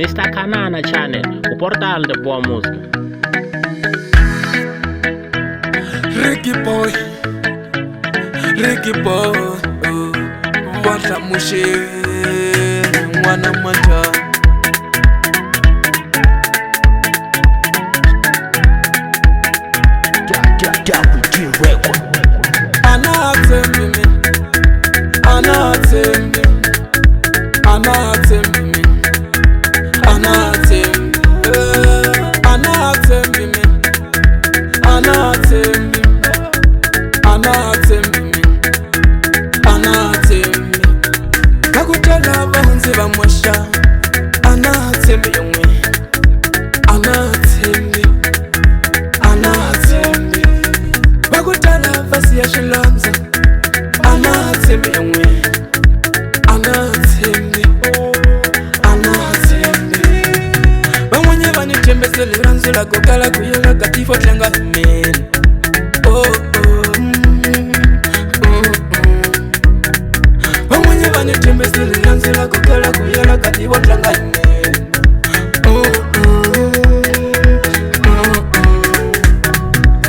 Mr. Kanana Channel, o portal de boa música. Ricky boy, wata mushe, wana mata. Kakutala bahunzi bamwasha, anatembe yomwe, anatembe. Kakutala fasi ya shilanza, anatembe yomwe, anatembe. Bamwenye banitembe liranzula kokala kuyela katifo tlanga men. Tembe stili lanzila kukala kuyala kati watlanga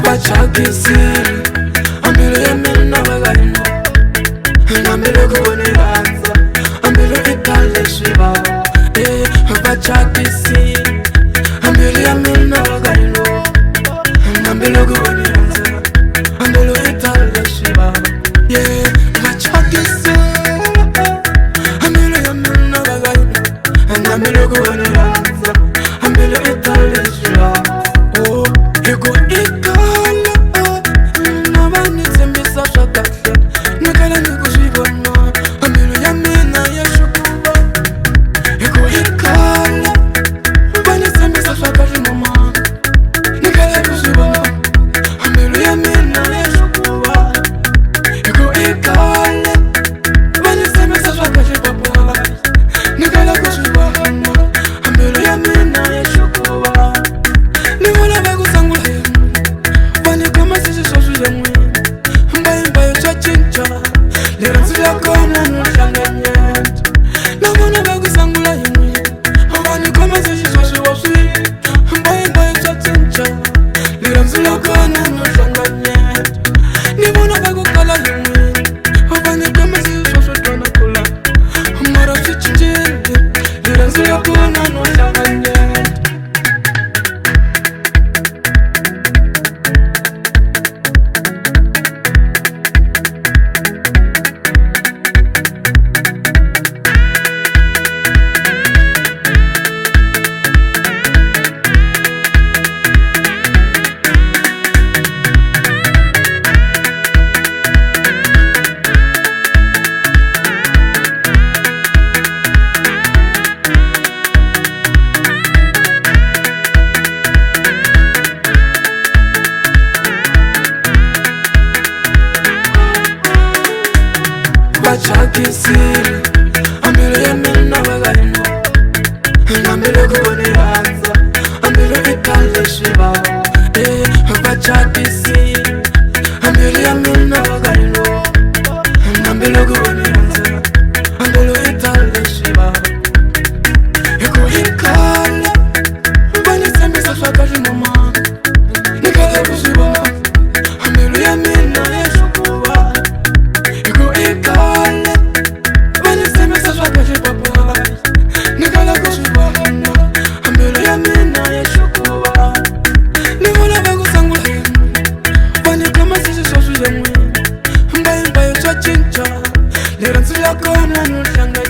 Bachakisiri ambele ya mena bagarino Ambele kubone lanza ambele itale shiba Bachakisiri ambele ya mena bagarino Ambele kubone lanza ambele itale shiba Bachakisiri ambele kubone lanza ambele itale shiba Ego ikala nabani tembisa shakatla nakala nikushibona ambele ya mena ya shukuba Ego ikala nabani tembisa shakatla mama nakala nikushibona ambele ya mena ya shukuba Ego ikala nabani tembisa shakatla papa nakala nikushibona ambele ya mena ya shukuba Nivola bagu sangula Bani kama sisi sosu ya mwe Mbayo cha chincha Liranzi la kona nushanga nyanja Navona bagu sangula ya mwe Bani kama sisi sosu wa sui Mbayo cha chincha Liranzi la kona nushanga nyanja Nivona bagu kala ya mwe Bani kama sisi sosu tona kula Mara chichinjende Liranzi la kona nushanga nyanja Bachakisiri ambele ya mena bagarino Ambele kubone lanza ambele itale shiba Bachakisiri ambele ya mena bagarino Ambele kubone lanza ambele itale shiba Ego ikala bani tembisa shakati mama Nikala kushiba ambele ya mena ya shukuba Ego ikala bani tembisa shakati papa Nikala kushiba ambele ya mena ya shukuba Nivola bagu sangula Bani kama sisi sosu ya mwe Mbayo cha chincha Liranzi la kona nushanga